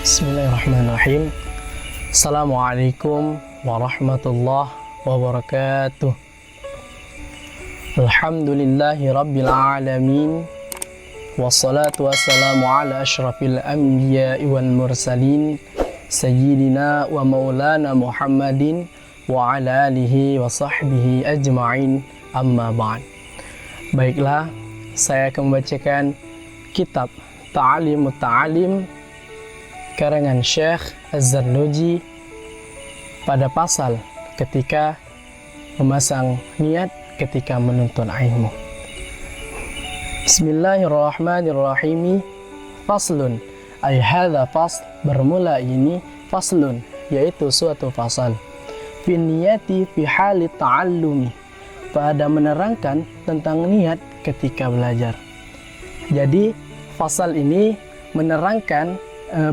Bismillahirrahmanirrahim. Assalamualaikum warahmatullahi wabarakatuh. Alhamdulillahi rabbil alamin. Wassalatu wassalamu ala ashrafil anbiya'i wal mursalin Sayyidina wa maulana Muhammadin wa ala alihi wa sahbihi ajma'in, amma ba'd. Baiklah, saya akan membacakan kitab Ta'alimut Ta'alim karangan Syekh Az-Zarnuji pada pasal ketika memasang niat ketika menuntut ilmu. Bismillahirrahmanirrahim. Faslun, ay hadza fasl, bermula ini faslun, yaitu suatu fasal. Fi niyati fi hali ta'allumi, pada menerangkan tentang niat ketika belajar. Jadi fasal ini menerangkan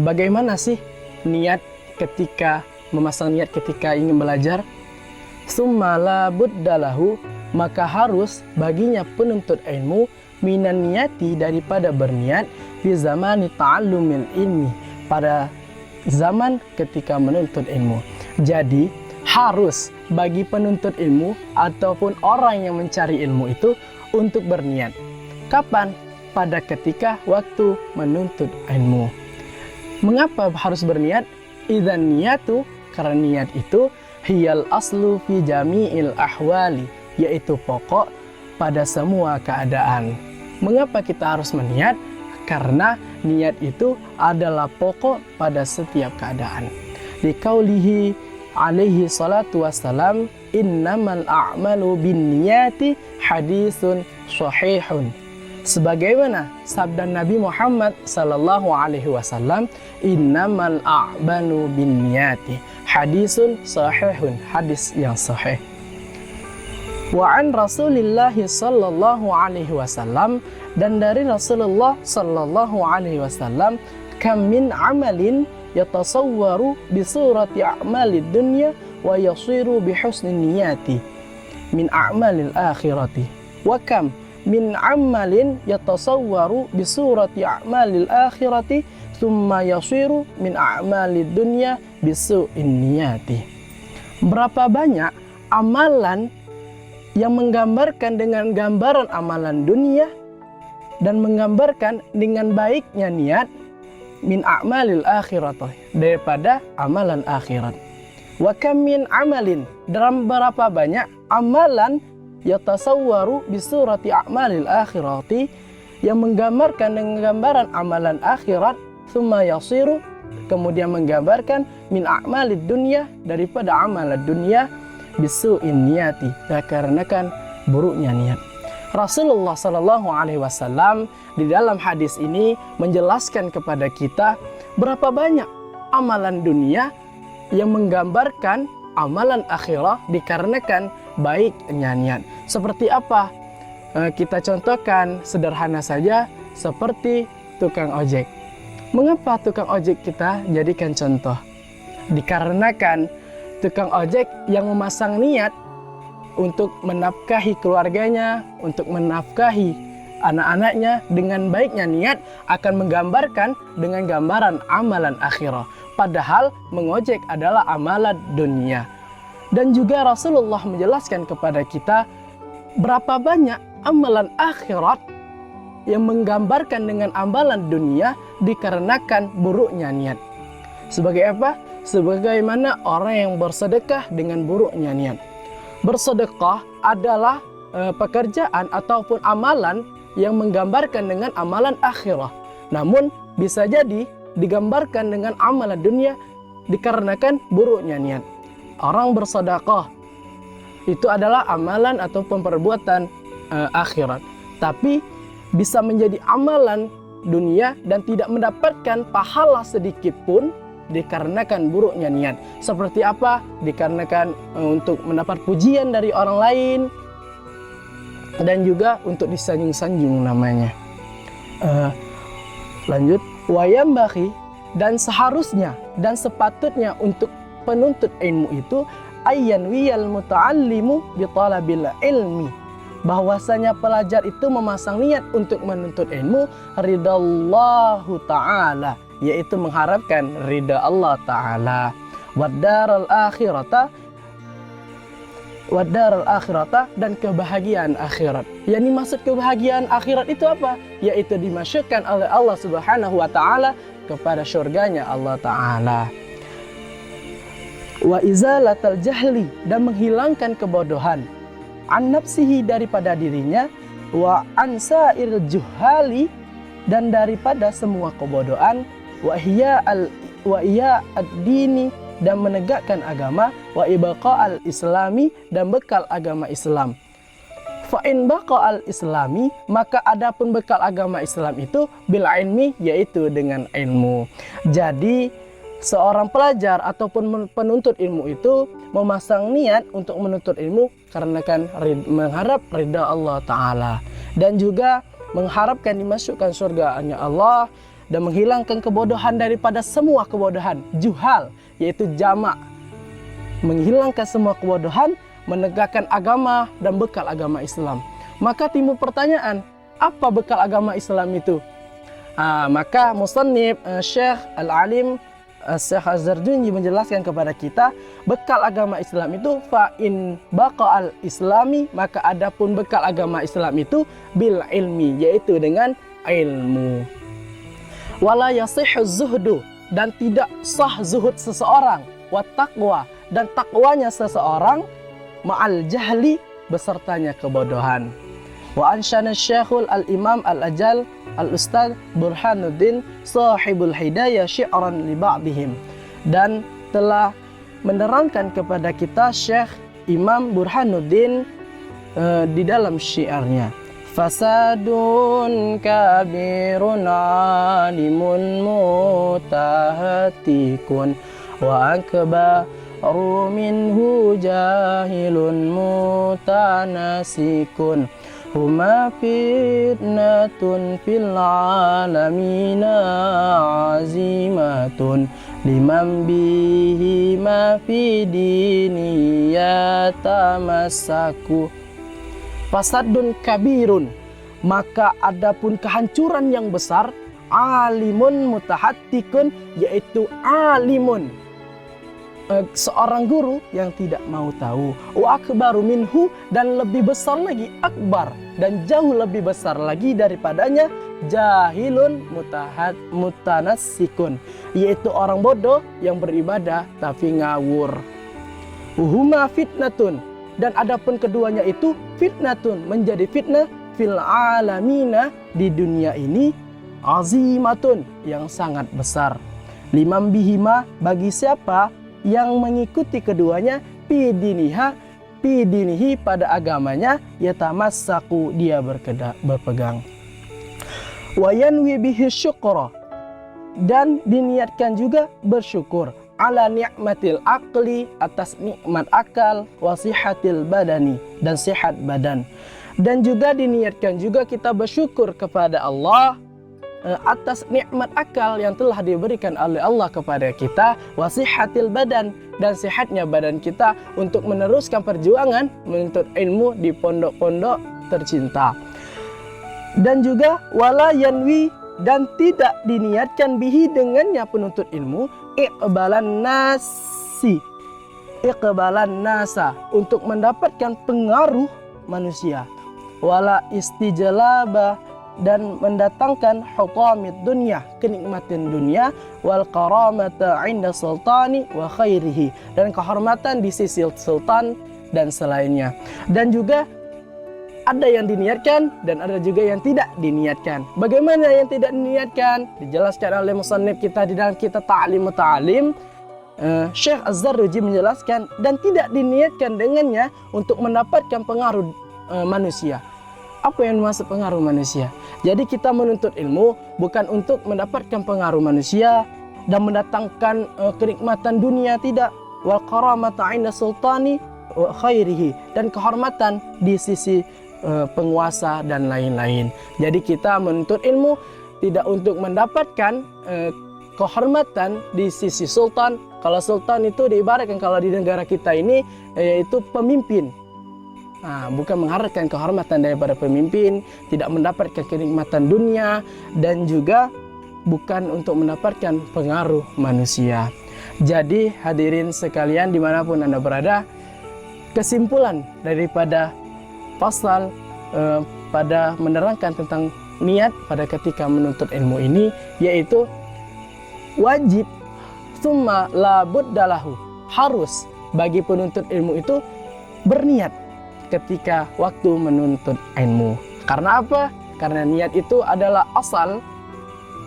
bagaimana sih niat ketika memasang niat ketika ingin belajar. Summa la buddalahu, maka harus baginya penuntut ilmu minan niyati, daripada berniat di zamani ta'allumil ilmi, pada zaman ketika menuntut ilmu. Jadi harus bagi penuntut ilmu ataupun orang yang mencari ilmu itu untuk berniat. Kapan? Pada ketika waktu menuntut ilmu. Mengapa harus berniat? Idzan niyatu, karena niat itu hiyal aslu fi jami'il ahwali, yaitu pokok pada semua keadaan. Mengapa kita harus berniat? Karena niat itu adalah pokok pada setiap keadaan. Di qaulihi alaihi salatu wassalam, innamal a'malu binniyati, hadisun sahihun. Sebagaimana sabda Nabi Muhammad sallallahu alaihi wasallam, innamal a'malu binniyati, hadisun sahihun, hadis yang sahih. Wa an Rasulillah sallallahu alaihi wasallam, dan dari Rasulullah sallallahu alaihi wasallam, kam min amalin yatasawwaru bi surati a'malid dunya wa yasiru bi husni niyati min a'malil akhirati, wa kam min amalin yatasawwaru bi surati a'malil akhirati thumma yasiru min a'malid dunya bi su'in niyati. Berapa banyak amalan yang menggambarkan dengan gambaran amalan dunia dan menggambarkan dengan baiknya niat min a'malil akhirat, daripada amalan akhirat. Wa kam min amalin, dalam berapa banyak amalan yatasawwaru bi surati a'malil akhirati, yang menggambarkan dengan gambaran amalan akhirat, thumma yasiru, kemudian menggambarkan min a'malid dunya, daripada amalan dunia, bisu'in niyati, dikarenakan buruknya niat. Rasulullah sallallahu alaihi wasallam di dalam hadis ini menjelaskan kepada kita berapa banyak amalan dunia yang menggambarkan amalan akhirah dikarenakan baiknya niat. Seperti apa? Kita contohkan sederhana saja, seperti tukang ojek. Mengapa tukang ojek kita jadikan contoh? Dikarenakan tukang ojek yang memasang niat untuk menafkahi keluarganya, untuk menafkahi anak-anaknya dengan baiknya niat, akan menggambarkan dengan gambaran amalan akhirah. Padahal mengojek adalah amalan dunia. Dan juga Rasulullah menjelaskan kepada kita berapa banyak amalan akhirat yang menggambarkan dengan amalan dunia dikarenakan buruknya niat. Sebagai apa? Sebagaimana orang yang bersedekah dengan buruknya niat. Bersedekah adalah pekerjaan ataupun amalan yang menggambarkan dengan amalan akhirah. Namun bisa jadi digambarkan dengan amalan dunia dikarenakan buruknya niat. Orang bersedekah itu adalah amalan ataupun perbuatan akhirat, tapi bisa menjadi amalan dunia dan tidak mendapatkan pahala sedikit pun dikarenakan buruknya niat. Seperti apa? Dikarenakan untuk mendapat pujian dari orang lain, dan juga untuk disanjung-sanjung namanya. Lanjut, wayambaghi, dan seharusnya dan sepatutnya untuk penuntut ilmu itu ayyan wiyal muta'allimu bi talabil ilmi, bahwasanya pelajar itu memasang niat untuk menuntut ilmu ridallahu ta'ala, yaitu mengharapkan ridha Allah Ta'ala. Wadaral akhirata dan kebahagiaan akhirat. Yang dimaksud kebahagiaan akhirat itu apa? Yaitu dimasukkan oleh Allah Subhanahu wa Ta'ala kepada surganya Allah Ta'ala. Wa izalatal jahli, dan menghilangkan kebodohan, an nafsihi, daripada dirinya, wa ansairil juhali, dan daripada semua kebodohan, wa iya ad-dini, dan menegakkan agama, wa ibaqa'al islami, dan bekal agama Islam. Fa in baqa'al islami, maka adapun bekal agama Islam itu bil ilmi, yaitu dengan ilmu. Jadi seorang pelajar ataupun penuntut ilmu itu memasang niat untuk menuntut ilmu karena kan mengharap ridha Allah Ta'ala, dan juga mengharapkan dimasukkan surganya Allah, dan menghilangkan kebodohan daripada semua kebodohan, juhal, yaitu jamak, menghilangkan semua kebodohan, menegakkan agama dan bekal agama Islam. Maka timbul pertanyaan, apa bekal agama Islam itu? Maka musannif Syekh Al-Alim Syekh Az-Zarjunji menjelaskan kepada kita, bekal agama Islam itu fa'in baqa'al islami, maka adapun bekal agama Islam itu bil ilmi, yaitu dengan ilmu. Wala yasihhu zuhdu, dan tidak sah zuhud seseorang, wa taqwa, dan takwanya seseorang, ma'al jahli, besertanya kebodohan. Wa ansyana syekhul al-imam al-ajal al-ustadz Burhanuddin sahibul hidayah syi'ran li ba'dihim, dan telah menerangkan kepada kita Syekh Imam Burhanuddin di dalam syiarnya, fasadun kabirun alimun mutahatikun wa akbaru minhu jahilun mutanasikun huma fitnatun fil alamina azimatun liman bihi ma fi dini yatamassaku. Fasadun kabirun, maka adapun kehancuran yang besar, alimun mutahattikun, yaitu alimun, seorang guru yang tidak mau tahu, wa akbaru minhu, dan lebih besar lagi, akbar, dan jauh lebih besar lagi daripadanya, jahilun mutanassikun, yaitu orang bodoh yang beribadah tapi ngawur. Huma fitnatun, dan adapun keduanya itu fitnatun, menjadi fitnah, fil alamina, di dunia ini, azimatun, yang sangat besar. Liman bihima, bagi siapa yang mengikuti keduanya, pidinihi, pada agamanya, yatamassaku, dia berpegang. Wayanwi bihi syukra, dan diniatkan juga bersyukur, ala ni'matil aqli, atas nikmat akal, wasihatil badani, dan sehat badan. Dan juga diniatkan juga kita bersyukur kepada Allah atas nikmat akal yang telah diberikan oleh Allah kepada kita, wasihatil badan, dan sehatnya badan kita untuk meneruskan perjuangan menuntut ilmu di pondok-pondok tercinta. Dan juga wala yanwi, dan tidak diniatkan bihi, dengannya penuntut ilmu, iqbalan nasa, untuk mendapatkan pengaruh manusia, wala istijlaba, dan mendatangkan hutamid dunia, kenikmatan dunia, wal karamata inda sultani wa khairihi, dan kehormatan di sisi sultan dan selainnya. Dan juga ada yang diniatkan dan ada juga yang tidak diniatkan. Bagaimana yang tidak diniatkan? Dijelaskan oleh musannif kita di dalam kitab Ta'lim Muta'alim. Syekh Az-Zarruji menjelaskan, dan tidak diniatkan dengannya untuk mendapatkan pengaruh manusia. Apa yang dimaksud pengaruh manusia? Jadi kita menuntut ilmu bukan untuk mendapatkan pengaruh manusia dan mendatangkan kenikmatan dunia, tidak. Wal karamata 'inda sultani wa khairihi, dan kehormatan di sisi penguasa dan lain-lain. Jadi kita menuntut ilmu tidak untuk mendapatkan kehormatan di sisi sultan. Kalau sultan itu diibaratkan kalau di negara kita ini yaitu pemimpin. bukan mengharapkan kehormatan daripada pemimpin, tidak mendapatkan kenikmatan dunia, dan juga bukan untuk mendapatkan pengaruh manusia. Jadi hadirin sekalian dimanapun Anda berada, kesimpulan daripada pasal pada menerangkan tentang niat pada ketika menuntut ilmu ini, yaitu wajib summa la buddalahu, harus bagi penuntut ilmu itu berniat ketika waktu menuntut ilmu. Karena apa? Karena niat itu adalah asal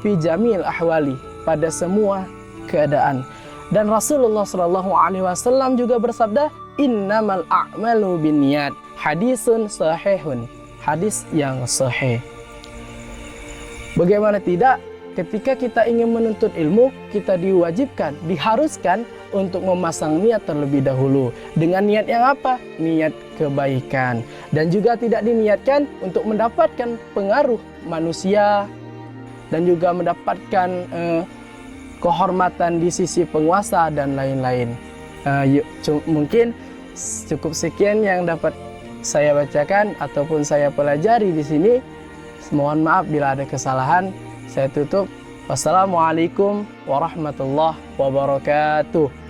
fi jamil ahwali, pada semua keadaan. Dan Rasulullah SAW juga bersabda, innamal a'malu binniyat, hadisun sahihun, hadis yang sahih. Bagaimana tidak, ketika kita ingin menuntut ilmu, kita diwajibkan, diharuskan untuk memasang niat terlebih dahulu. Dengan niat yang apa? Niat kebaikan. Dan juga tidak diniatkan untuk mendapatkan pengaruh manusia dan juga mendapatkan kehormatan di sisi penguasa dan lain-lain. Mungkin cukup sekian yang dapat saya bacakan ataupun saya pelajari di sini. Mohon maaf bila ada kesalahan. Saya tutup. Wassalamualaikum warahmatullahi wabarakatuh.